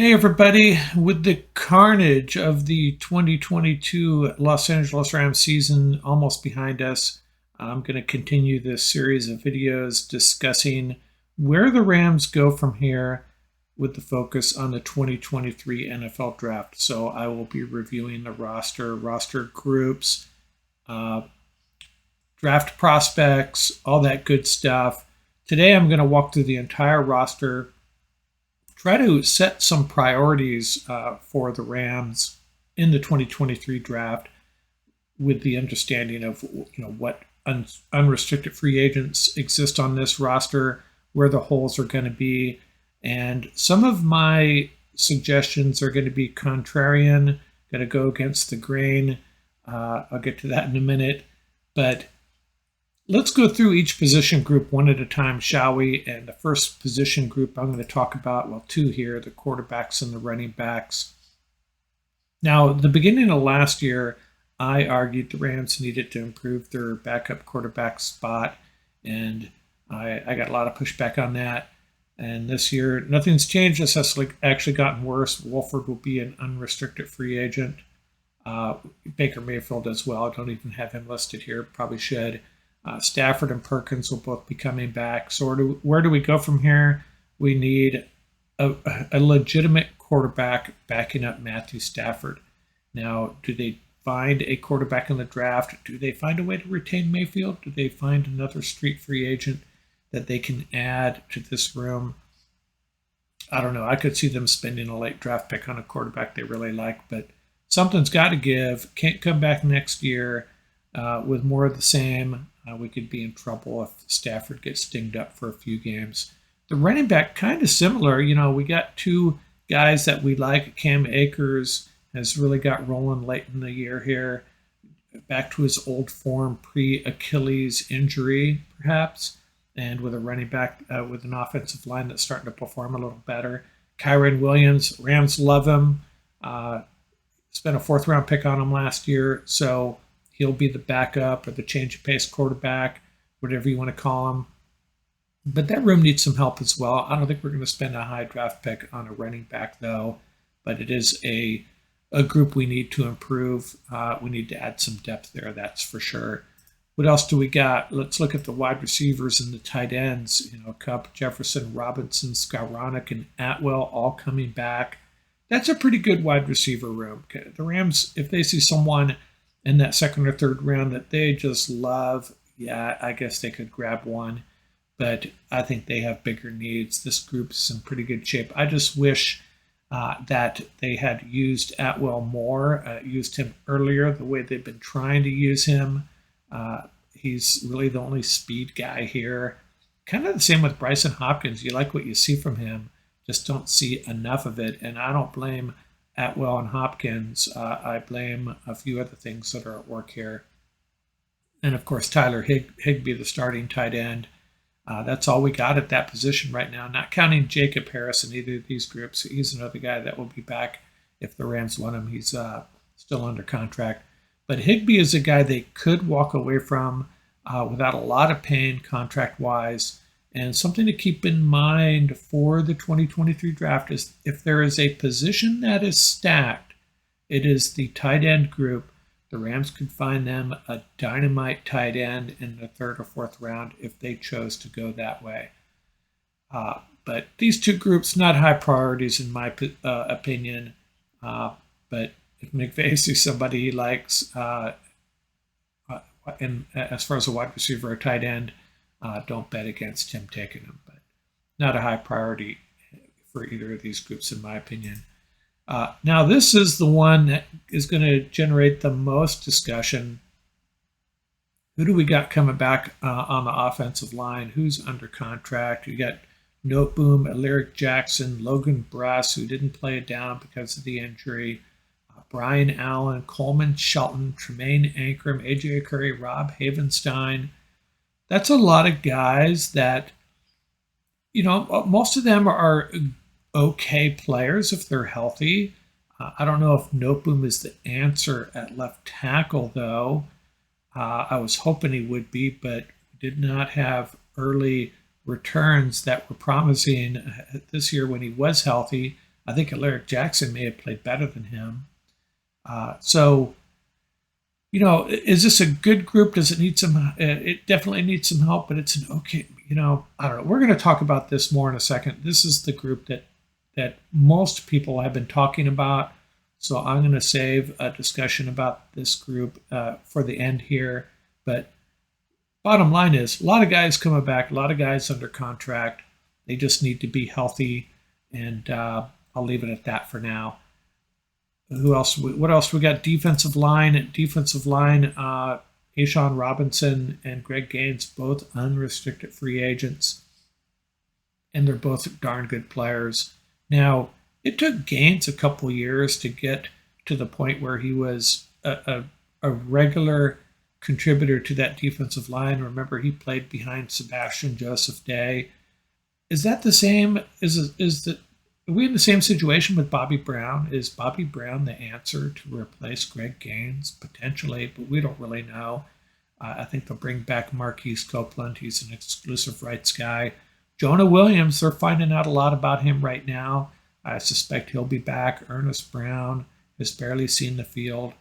Hey everybody, with the carnage of the 2022 Los Angeles Rams season almost behind us, I'm going to continue this series of videos discussing where the Rams go from here with the focus on the 2023 NFL Draft. So I will be reviewing the roster groups, draft prospects, all that good stuff. Today I'm going to walk through the entire roster, try to set some priorities for the Rams in the 2023 draft with the understanding of what unrestricted free agents exist on this roster, where the holes are going to be. And some of my suggestions are going to be contrarian, going to go against the grain. I'll get to that in a minute. But let's go through each position group one at a time, shall we? And the first position group I'm going to talk about, well, two here, the quarterbacks and the running backs. Now, at the beginning of last year, I argued the Rams needed to improve their backup quarterback spot, and I got a lot of pushback on that. And this year, nothing's changed. This has actually gotten worse. Wolford will be an unrestricted free agent. Baker Mayfield as well. I don't even have him listed here. Probably should. Stafford and Perkins will both be coming back. So where do we go from here? We need a legitimate quarterback backing up Matthew Stafford. Now, do they find a quarterback in the draft? Do they find a way to retain Mayfield? Do they find another street free agent that they can add to this room? I don't know. I could see them spending a late draft pick on a quarterback they really like, but something's got to give. Can't come back next year with more of the same. We could be in trouble if Stafford gets dinged up for a few games. The running back, kind of similar. We got two guys that we like. Cam Akers has really got rolling late in the year here. Back to his old form pre-Achilles injury, perhaps. And with a running back with an offensive line that's starting to perform a little better. Kyren Williams, Rams love him. Spent a fourth-round pick on him last year, so he'll be the backup or the change of pace quarterback, whatever you want to call him. But that room needs some help as well. I don't think we're going to spend a high draft pick on a running back, though. But it is a group we need to improve. We need to add some depth there, that's for sure. What else do we got? Let's look at the wide receivers and the tight ends. Kupp, Jefferson, Robinson, Skowronek, and Atwell all coming back. That's a pretty good wide receiver room. The Rams, if they see someone in that second or third round that they just love, yeah, I guess they could grab one. But I think they have bigger needs. This group's in pretty good shape. I just wish that they had used Atwell more, used him earlier the way they've been trying to use him. He's really the only speed guy here. Kind of the same with Brycen Hopkins. You like what you see from him, just don't see enough of it. And I don't blame Atwell and Hopkins. I blame a few other things that are at work here. And of course, Tyler Higbee, the starting tight end. That's all we got at that position right now, not counting Jacob Harris in either of these groups. He's another guy that will be back if the Rams want him. He's still under contract. But Higbee is a guy they could walk away from without a lot of pain contract-wise. And something to keep in mind for the 2023 draft is if there is a position that is stacked, it is the tight end group. The Rams could find them a dynamite tight end in the third or fourth round if they chose to go that way. But these two groups, not high priorities in my opinion. But if McVay sees somebody he likes, and as far as a wide receiver or tight end, don't bet against him taking them. But not a high priority for either of these groups, in my opinion. Now, this is the one that is going to generate the most discussion. Who do we got coming back on the offensive line? Who's under contract? You got Noteboom, Alaric Jackson, Logan Bruss, who didn't play it down because of the injury, Brian Allen, Coleman Shelton, Tremaine Ankrum, AJ Curry, Rob Havenstein. That's a lot of guys that, most of them are okay players if they're healthy. I don't know if Noteboom is the answer at left tackle, though. I was hoping he would be, but did not have early returns that were promising this year when he was healthy. I think Alaric Jackson may have played better than him. So, is this a good group? Does it need some? It definitely needs some help, but it's an okay. I don't know. We're going to talk about this more in a second. This is the group that most people have been talking about. So I'm going to save a discussion about this group for the end here. But bottom line is, a lot of guys coming back, a lot of guys under contract. They just need to be healthy, and I'll leave it at that for now. Who else? What else? We got defensive line. Defensive line, A'Shawn Robinson and Greg Gaines, both unrestricted free agents. And they're both darn good players. Now, it took Gaines a couple years to get to the point where he was a regular contributor to that defensive line. Remember, he played behind Sebastian Joseph Day. Is that the same? Are we in the same situation with Bobby Brown? Is Bobby Brown the answer to replace Greg Gaines? Potentially, but we don't really know. I think they'll bring back Marquise Copeland. He's an exclusive rights guy. Jonah Williams, they're finding out a lot about him right now. I suspect he'll be back. Ernest Brown has barely seen the field.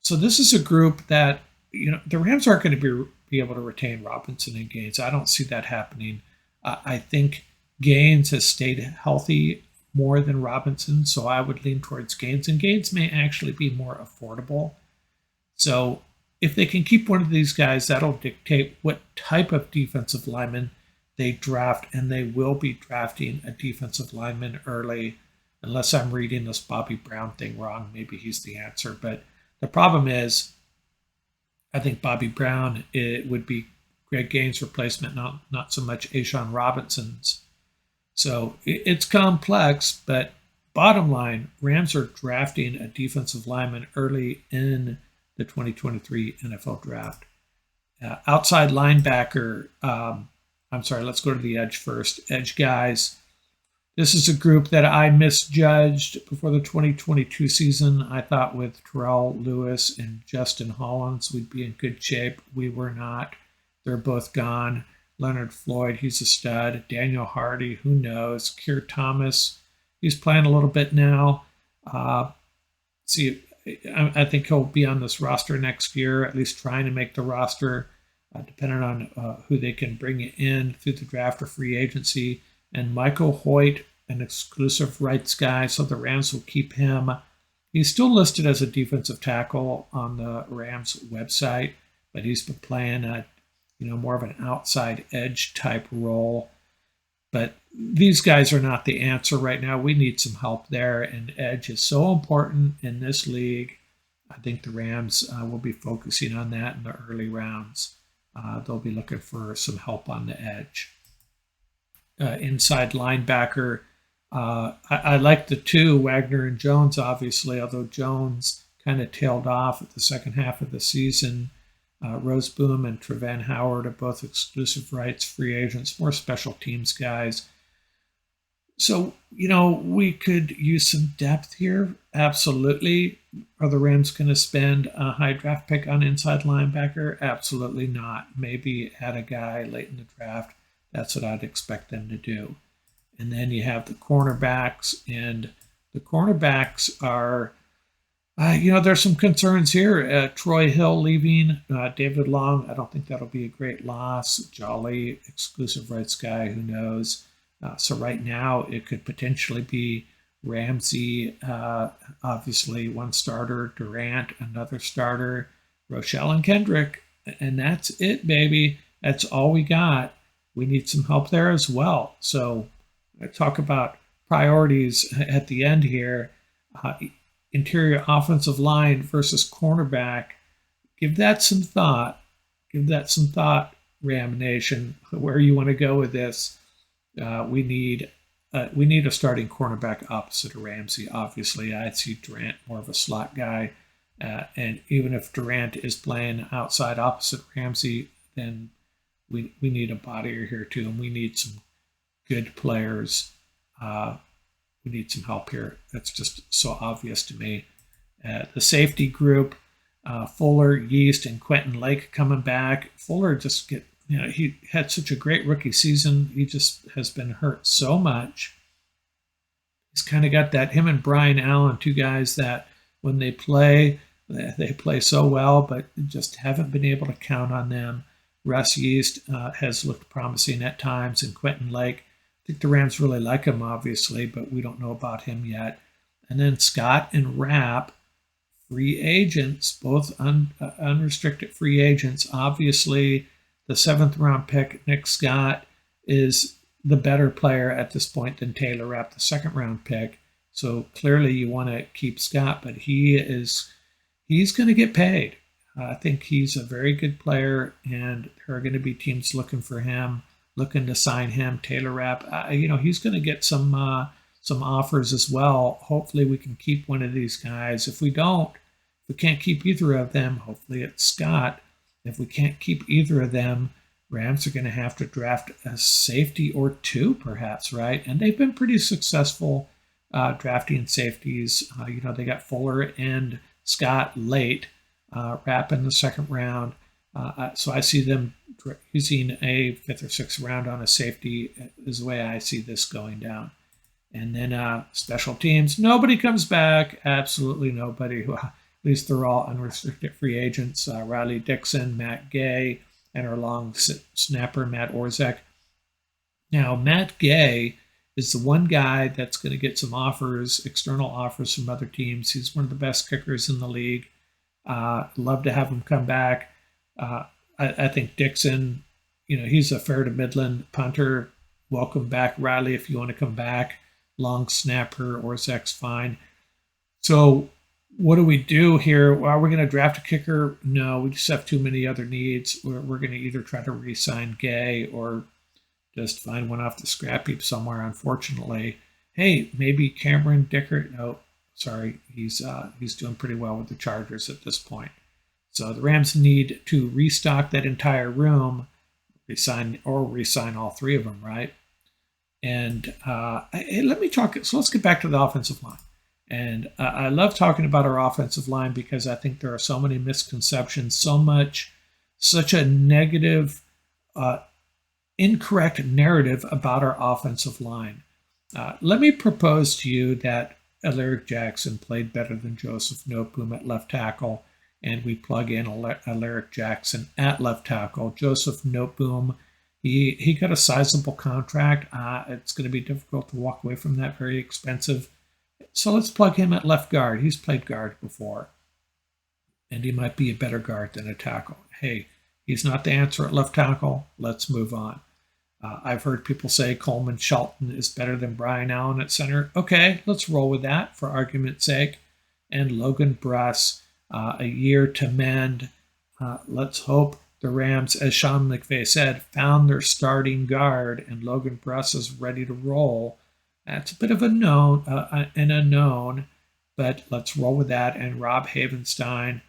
So this is a group that, the Rams aren't going to be able to retain Robinson and Gaines. I don't see that happening. I think Gaines has stayed healthy more than Robinson, so I would lean towards Gaines, and Gaines may actually be more affordable. So if they can keep one of these guys, that'll dictate what type of defensive lineman they draft, and they will be drafting a defensive lineman early, unless I'm reading this Bobby Brown thing wrong. Maybe he's the answer, but the problem is, I think Bobby Brown, it would be Greg Gaines' replacement, not so much A'Shawn Robinson's. So it's complex, but bottom line, Rams are drafting a defensive lineman early in the 2023 NFL draft. Outside linebacker, let's go to the edge first. Edge guys. This is a group that I misjudged before the 2022 season. I thought with Terrell Lewis and Justin Hollins, we'd be in good shape. We were not. They're both gone. Leonard Floyd, he's a stud. Daniel Hardy, who knows? Keir Thomas, he's playing a little bit now. I think he'll be on this roster next year, at least trying to make the roster, depending on who they can bring in through the draft or free agency. And Michael Hoyt, an exclusive rights guy, so the Rams will keep him. He's still listed as a defensive tackle on the Rams website, but he's been playing more of an outside edge type role. But these guys are not the answer right now. We need some help there, and edge is so important in this league. I think the Rams will be focusing on that in the early rounds. They'll be looking for some help on the edge. Inside linebacker, I like the two, Wagner and Jones, obviously, although Jones kind of tailed off at the second half of the season. Roseboom and Trevin Howard are both exclusive rights free agents, more special teams guys. So, we could use some depth here. Absolutely. Are the Rams going to spend a high draft pick on inside linebacker? Absolutely not. Maybe add a guy late in the draft. That's what I'd expect them to do. And then you have the cornerbacks, and the cornerbacks are, there's some concerns here. Troy Hill leaving, David Long, I don't think that'll be a great loss. Jolly, exclusive rights guy, who knows? So right now, it could potentially be Ramsey, obviously one starter, Durant, another starter, Rochelle and Kendrick, and that's it, baby. That's all we got. We need some help there as well. So I talk about priorities at the end here. Interior offensive line versus cornerback. Give that some thought. Ram Nation, where you want to go with this. We need a starting cornerback opposite of Ramsey. Obviously, I see Durant more of a slot guy. And even if Durant is playing outside opposite Ramsey, then we need a body here too, and we need some good players. We need some help here. That's just so obvious to me. The safety group, Fuller, Yeast, and Quentin Lake coming back. Fuller he had such a great rookie season. He just has been hurt so much. kind of got that, him and Brian Allen, two guys that when they play so well, but just haven't been able to count on them. Russ Yeast has looked promising at times, and Quentin Lake. I think the Rams really like him, obviously, but we don't know about him yet. And then Scott and Rapp, free agents, both unrestricted free agents. Obviously, the 7th-round pick, Nick Scott, is the better player at this point than Taylor Rapp, the 2nd-round pick. So clearly you want to keep Scott, but he's going to get paid. I think he's a very good player, and there are going to be teams looking for him, looking to sign him. Taylor Rapp, he's going to get some offers as well. Hopefully we can keep one of these guys. If we can't keep either of them, hopefully it's Scott. If we can't keep either of them, Rams are going to have to draft a safety or two, perhaps, right? And they've been pretty successful drafting safeties. They got Fuller and Scott late, Rapp in the 2nd round. So I see them using a 5th or 6th round on a safety is the way I see this going down. And then special teams, nobody comes back. Absolutely nobody. At least they're all unrestricted free agents. Riley Dixon, Matt Gay, and our long snapper, Matt Orzech. Now, Matt Gay is the one guy that's going to get some offers, external offers from other teams. He's one of the best kickers in the league. Love to have him come back. I think Dixon, he's a fair to Midland punter. Welcome back, Riley, if you want to come back. Long snapper, Orzech's fine. So what do we do here? Are we going to draft a kicker? No, we just have too many other needs. We're going to either try to re-sign Gay or just find one off the scrap heap somewhere, unfortunately. Hey, maybe Cameron Dicker. No, sorry. He's doing pretty well with the Chargers at this point. So the Rams need to restock that entire room, re-sign all three of them, right? And let me talk. So let's get back to the offensive line. And I love talking about our offensive line because I think there are so many misconceptions, such a negative, incorrect narrative about our offensive line. Let me propose to you that Alaric Jackson played better than Joseph Noteboom at left tackle, and we plug in Alaric Jackson at left tackle. Joseph Noteboom, he got a sizable contract. It's going to be difficult to walk away from that, very expensive. So let's plug him at left guard. He's played guard before, and he might be a better guard than a tackle. Hey, he's not the answer at left tackle. Let's move on. I've heard people say Coleman Shelton is better than Brian Allen at center. Okay, let's roll with that for argument's sake. And Logan Bruss, a year to mend. Let's hope the Rams, as Sean McVay said, found their starting guard, and Logan Bruss is ready to roll. That's a bit of an unknown, but let's roll with that. And Rob Havenstein,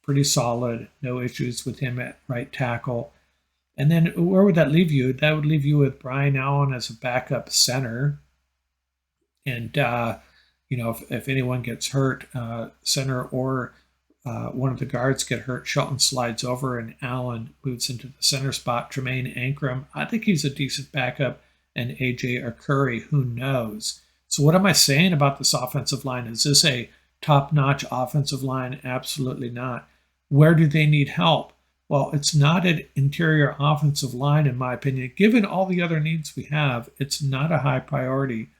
pretty solid. No issues with him at right tackle. And then where would that leave you? That would leave you with Brian Allen as a backup center. And, if anyone gets hurt, center or one of the guards get hurt, Shelton slides over and Allen moves into the center spot. Tremaine Ankrum, I think he's a decent backup. And A.J. Arcuri, who knows? So what am I saying about this offensive line? Is this a top-notch offensive line? Absolutely not. Where do they need help? Well, it's not an interior offensive line, in my opinion. Given all the other needs we have, it's not a high priority.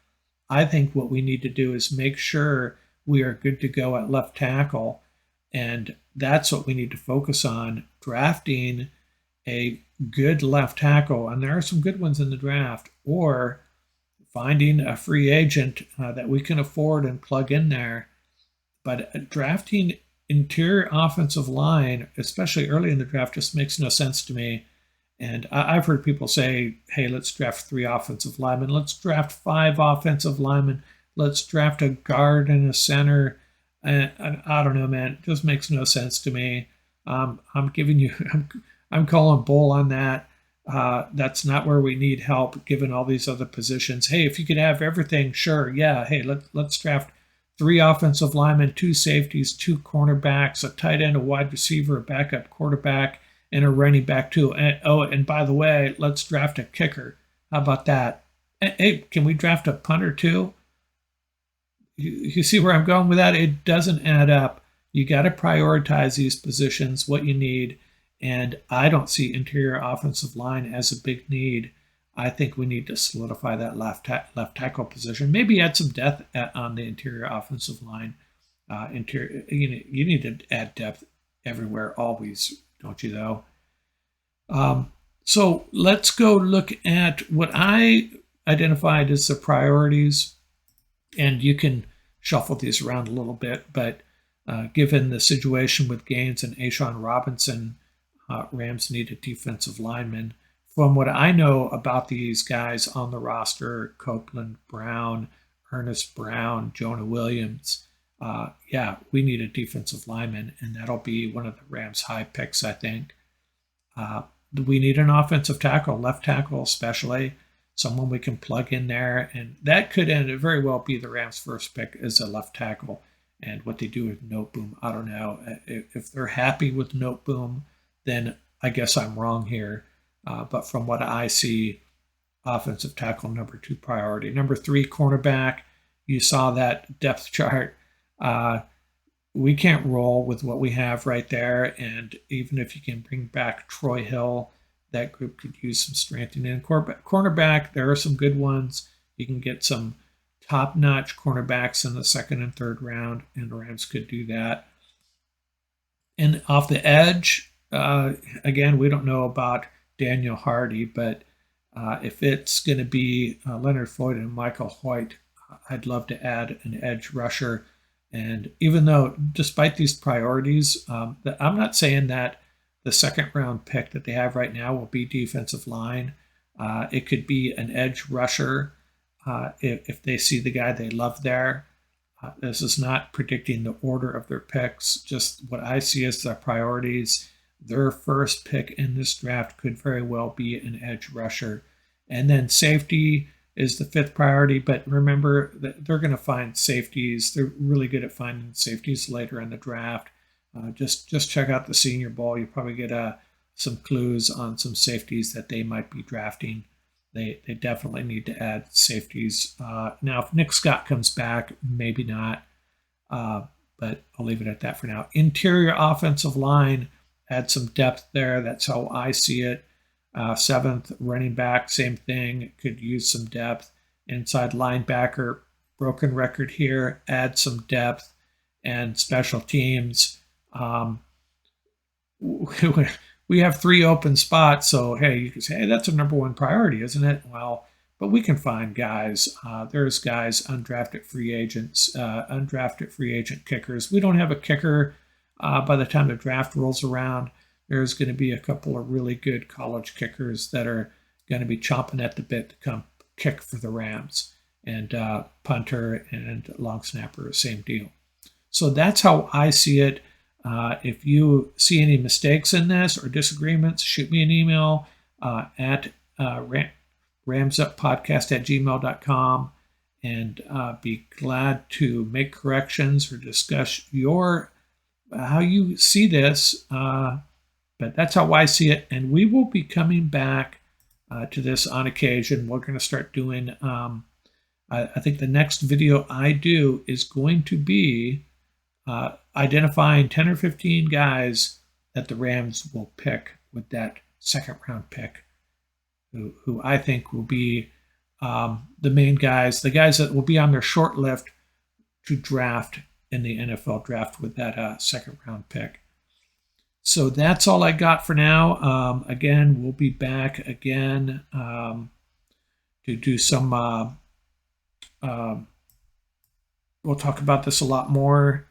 I think what we need to do is make sure we are good to go at left tackle, and that's what we need to focus on, drafting a good left tackle, and there are some good ones in the draft, or finding a free agent that we can afford and plug in there. But drafting interior offensive line, especially early in the draft, just makes no sense to me. And I've heard people say, hey, let's draft 3 offensive linemen. Let's draft 5 offensive linemen. Let's draft a guard and a center. And I don't know, man. It just makes no sense to me. I'm calling bull on that. That's not where we need help, given all these other positions. Hey, if you could have everything, sure, yeah. Hey, let's draft 3 offensive linemen, 2 safeties, 2 cornerbacks, a tight end, a wide receiver, a backup quarterback, and a running back too. And by the way, let's draft a kicker. How about that? Hey, can we draft a punter too? you see where I'm going with that? It doesn't add up. You got to prioritize these positions, what you need. And I don't see interior offensive line as a big need. I think we need to solidify that left tackle position. Maybe add some depth on the interior offensive line. You need to add depth everywhere, always, don't you, though? So let's go look at what I identified as the priorities. And you can shuffle these around a little bit, but given the situation with Gaines and A'Shawn Robinson, Rams need a defensive lineman. From what I know about these guys on the roster, Copeland, Brown, Ernest Brown, Jonah Williams, we need a defensive lineman, and that'll be one of the Rams' high picks, I think. We need an offensive tackle, left tackle especially, someone we can plug in there, and that could very well be the Rams' first pick as a left tackle. And what they do with Noteboom, I don't know. If they're happy with Noteboom, then I guess I'm wrong here. But from what I see, offensive tackle, number 2 priority. Number 3, cornerback. You saw that depth chart. We can't roll with what we have right there. And even if you can bring back Troy Hill, that group could use some strengthening. Cornerback, there are some good ones. You can get some top-notch cornerbacks in the 2nd and 3rd round, and the Rams could do that. And off the edge, again, we don't know about Daniel Hardy, but if it's going to be Leonard Floyd and Michael Hoyt, I'd love to add an edge rusher. And even though, despite these priorities, I'm not saying that the 2nd round pick that they have right now will be defensive line. It could be an edge rusher if they see the guy they love there. This is not predicting the order of their picks, just what I see as their priorities. Their first pick in this draft could very well be an edge rusher. And then safety is the 5th priority, but remember that they're going to find safeties. They're really good at finding safeties later in the draft. Just check out the Senior Bowl. You probably get some clues on some safeties that they might be drafting. They definitely need to add safeties. Now, if Nick Scott comes back, maybe not, but I'll leave it at that for now. Interior offensive line, add some depth there. That's how I see it. 7th, running back, same thing. Could use some depth. Inside linebacker, broken record here. Add some depth. And special teams. We have 3 open spots, so hey, you can say, hey, that's a number 1 priority, isn't it? Well, but we can find guys. There's guys, undrafted free agents, undrafted free agent kickers. We don't have a kicker by the time the draft rolls around. There's going to be a couple of really good college kickers that are going to be chomping at the bit to come kick for the Rams. And punter and long snapper, same deal. So that's how I see it. If you see any mistakes in this or disagreements, shoot me an email at ramsuppodcast@gmail.com, and be glad to make corrections or discuss how you see this. But that's how I see it, and we will be coming back to this on occasion. We're going to start doing, I think the next video I do is going to be identifying 10 or 15 guys that the Rams will pick with that 2nd round pick, who I think will be the main guys, the guys that will be on their short list to draft in the NFL draft with that 2nd round pick. So that's all I got for now. Again, we'll be back again to do some, we'll talk about this a lot more.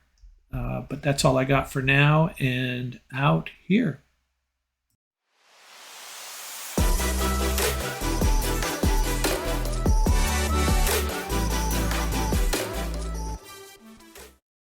But that's all I got for now, and out here.